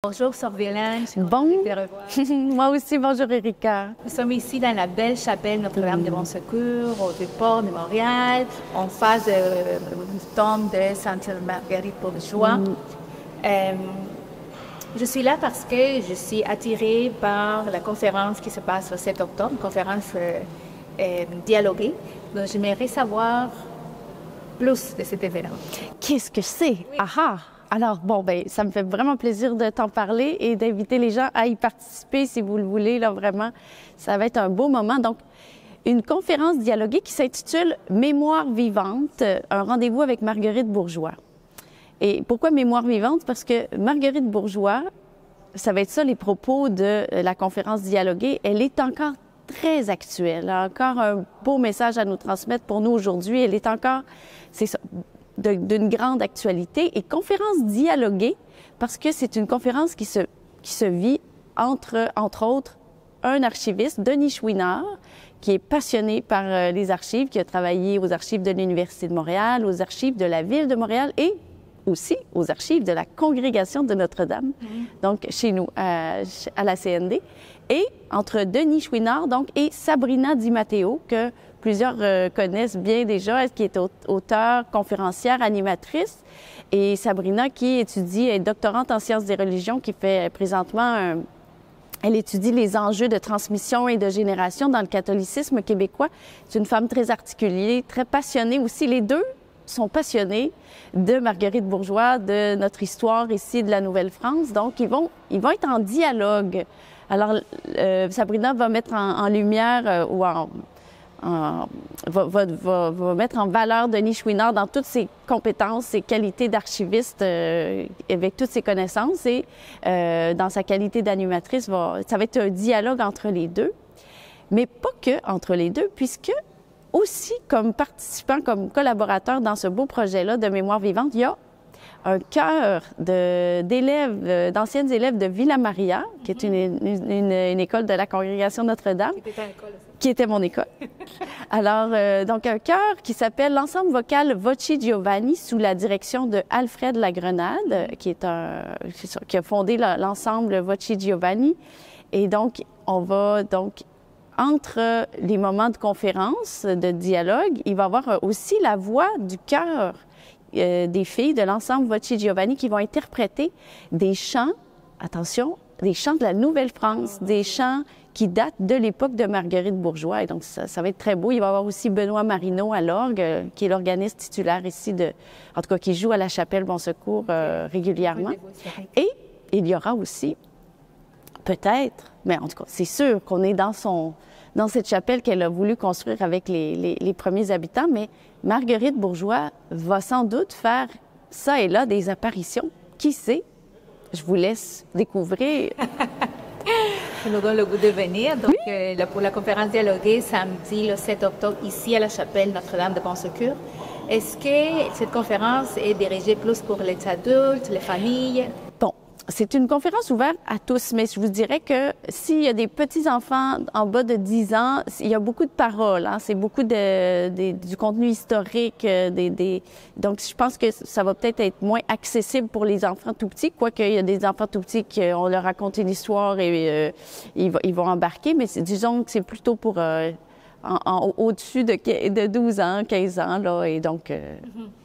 Bonjour, Sœur Violaine. Bon, moi aussi, bonjour Erika. Nous sommes ici dans la belle chapelle Notre-Dame de Bon Secours, au Vieux-Port de Montréal, en face du tombe de Sainte Marguerite Bourgeois. Je suis là parce que je suis attirée par la conférence qui se passe le 7 octobre, une conférence dialoguée. Donc, j'aimerais savoir plus de cet événement. Qu'est-ce que c'est? Oui. Ah! Alors, bon, ben, ça me fait vraiment plaisir de t'en parler et d'inviter les gens à y participer si vous le voulez, là, vraiment. Ça va être un beau moment. Donc, une conférence dialoguée qui s'intitule « Mémoire vivante, un rendez-vous avec Marguerite Bourgeois ». Et pourquoi Mémoire vivante? Parce que Marguerite Bourgeois, ça va être ça les propos de la conférence dialoguée, elle est encore très actuelle, elle a encore un beau message à nous transmettre pour nous aujourd'hui. Elle est encore, c'est ça, d'une grande actualité. Et conférence dialoguée, parce que c'est une conférence qui se vit entre autres, un archiviste, Denis Chouinard, qui est passionné par les archives, qui a travaillé aux archives de l'Université de Montréal, aux archives de la Ville de Montréal et aussi aux archives de la Congrégation de Notre-Dame, donc chez nous, à la CND. Et entre Denis Chouinard, donc, et Sabrina Di Matteo, que plusieurs connaissent bien déjà, qui est auteure, conférencière, animatrice. Et Sabrina, qui est doctorante en sciences des religions, qui fait présentement elle étudie les enjeux de transmission et de génération dans le catholicisme québécois. C'est une femme très articulée, très passionnée aussi. Les deux sont passionnés de Marguerite Bourgeois, de notre histoire ici de la Nouvelle-France. Donc, ils vont être en dialogue. Alors, Sabrina va mettre en lumière va mettre en valeur Denis Chouinard dans toutes ses compétences, ses qualités d'archiviste, avec toutes ses connaissances. Et dans sa qualité d'animatrice, ça va être un dialogue entre les deux. Mais pas que entre les deux, puisque aussi, comme participant, comme collaborateur dans ce beau projet-là de Mémoire vivante, il y a un chœur d'élèves, d'anciennes élèves de Villa Maria, qui est une école de la Congrégation Notre-Dame. Qui était mon école. Alors, donc un chœur qui s'appelle l'ensemble vocal Voci Giovanni, sous la direction de Alfred Lagrenade, qui a fondé l'ensemble Voci Giovanni. Et donc, on va entre les moments de conférence, de dialogue, il va y avoir aussi la voix du chœur des filles de l'ensemble Voci Giovanni qui vont interpréter des chants, attention, des chants de la Nouvelle-France, des chants qui datent de l'époque de Marguerite Bourgeois. Et donc, ça va être très beau. Il va y avoir aussi Benoît Marino à l'orgue, qui est l'organiste titulaire ici, en tout cas, qui joue à la chapelle Bon Secours régulièrement. Et il y aura aussi, peut-être, mais en tout cas, c'est sûr qu'on est dans cette chapelle qu'elle a voulu construire avec les premiers habitants, mais Marguerite Bourgeois va sans doute faire ça et là des apparitions. Qui sait? Je vous laisse découvrir. Ça nous donne le goût de venir. Donc, pour la conférence dialoguée, samedi, le 7 octobre, ici à la chapelle Notre-Dame de Bon Secours. Est-ce que cette conférence est dirigée plus pour les adultes, les familles? Bon, c'est une conférence ouverte à tous, mais je vous dirais que s'il y a des petits-enfants en bas de 10 ans, il y a beaucoup de paroles, hein? C'est beaucoup du contenu historique. Donc, je pense que ça va peut-être être moins accessible pour les enfants tout petits, quoique il y a des enfants tout petits qu'on leur raconte une histoire et ils vont embarquer, mais disons que c'est plutôt pour au-dessus de 12 ans, 15 ans, là, et donc,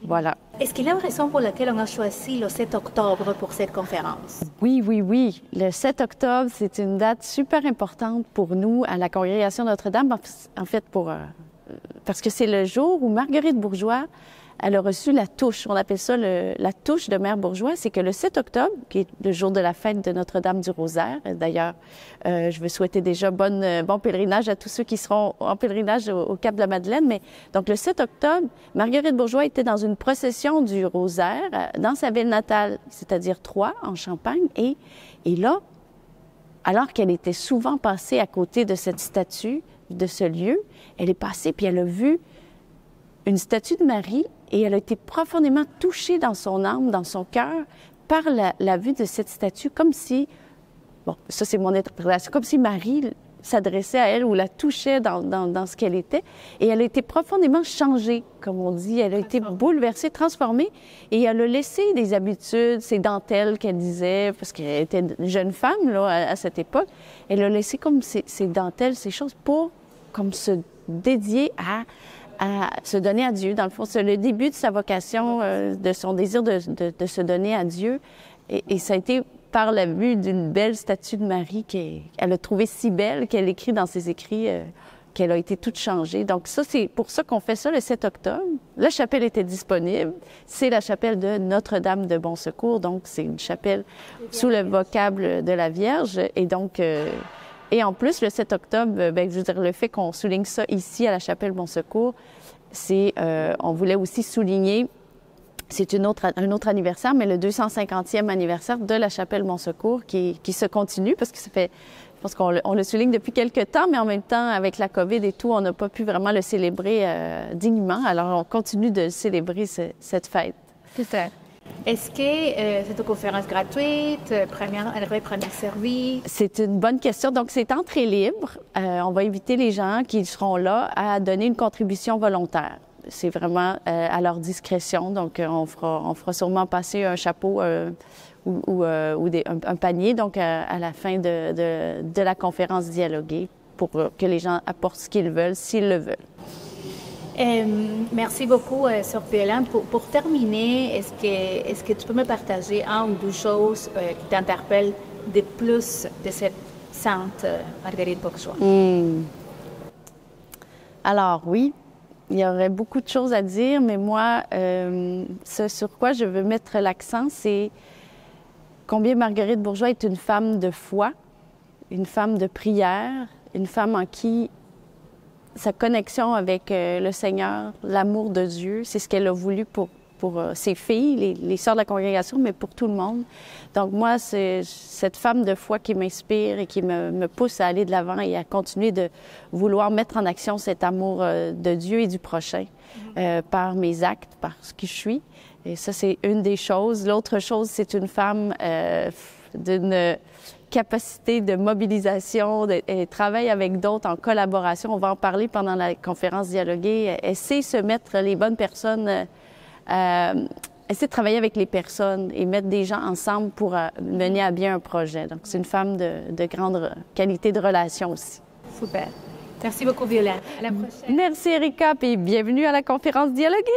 voilà. Est-ce qu'il y a une raison pour laquelle on a choisi le 7 octobre pour cette conférence? Oui. Le 7 octobre, c'est une date super importante pour nous à la Congrégation Notre-Dame, en fait, parce que c'est le jour où Marguerite Bourgeois, elle a reçu la touche. On appelle ça la touche de Mère Bourgeois. C'est que le 7 octobre, qui est le jour de la fête de Notre-Dame du Rosaire, d'ailleurs, je veux souhaiter déjà bon pèlerinage à tous ceux qui seront en pèlerinage au Cap de la Madeleine. Mais donc, le 7 octobre, Marguerite Bourgeois était dans une procession du Rosaire dans sa ville natale, c'est-à-dire Troyes, en Champagne. Et là, alors qu'elle était souvent passée à côté de cette statue, de ce lieu, elle est passée puis elle a vu une statue de Marie et elle a été profondément touchée dans son âme, dans son cœur, par la vue de cette statue, comme si, bon, ça c'est mon interprétation, comme si Marie s'adressait à elle ou la touchait dans ce qu'elle était. Et elle a été profondément changée, comme on dit. Elle a été bouleversée, transformée. Et elle a laissé des habitudes, ses dentelles qu'elle disait, parce qu'elle était une jeune femme là, à cette époque. Elle a laissé comme ses dentelles, ces choses, pour comme se dédier à se donner à Dieu. Dans le fond, c'est le début de sa vocation, de son désir de se donner à Dieu. Et ça a été par la vue d'une belle statue de Marie qu'elle a trouvée si belle qu'elle écrit dans ses écrits qu'elle a été toute changée. Donc ça, c'est pour ça qu'on fait ça le 7 octobre. La chapelle était disponible. C'est la chapelle de Notre-Dame de Bon Secours. Donc c'est une chapelle sous le vocable de la Vierge. Et donc, et en plus, le 7 octobre, bien, je veux dire, le fait qu'on souligne ça ici à la chapelle Bon Secours, c'est, on voulait aussi souligner. C'est un autre anniversaire, mais le 250e anniversaire de la chapelle Bon Secours qui se continue parce que ça fait, je pense qu'on le souligne depuis quelques temps, mais en même temps, avec la COVID et tout, on n'a pas pu vraiment le célébrer dignement. Alors, on continue de célébrer cette fête. C'est ça. Est-ce que c'est une conférence gratuite, premier servi? C'est une bonne question. Donc, c'est entrée libre. On va inviter les gens qui seront là à donner une contribution volontaire. C'est vraiment à leur discrétion. Donc, on fera sûrement passer un chapeau ou un panier donc à la fin de la conférence dialoguée pour que les gens apportent ce qu'ils veulent, s'ils le veulent. Merci beaucoup, Sœur Violaine. Pour terminer, est-ce que tu peux me partager un ou deux choses qui t'interpellent de plus de cette sainte Marguerite Bourgeois? Alors, oui. Il y aurait beaucoup de choses à dire, mais moi, ce sur quoi je veux mettre l'accent, c'est combien Marguerite Bourgeois est une femme de foi, une femme de prière, une femme en qui sa connexion avec le Seigneur, l'amour de Dieu, c'est ce qu'elle a voulu pour ses filles, les sœurs de la congrégation, mais pour tout le monde. Donc moi, c'est cette femme de foi qui m'inspire et qui me pousse à aller de l'avant et à continuer de vouloir mettre en action cet amour de Dieu et du prochain par mes actes, par ce que je suis. Et ça, c'est une des choses. L'autre chose, c'est une femme d'une capacité de mobilisation, elle travaille avec d'autres en collaboration. On va en parler pendant la conférence dialoguée. Elle sait se mettre les bonnes personnes essayer de travailler avec les personnes et mettre des gens ensemble pour mener à bien un projet. Donc, c'est une femme de grande qualité de relation aussi. Super. Merci beaucoup, Violaine. À la prochaine. Merci, Erika, et bienvenue à la conférence dialoguée.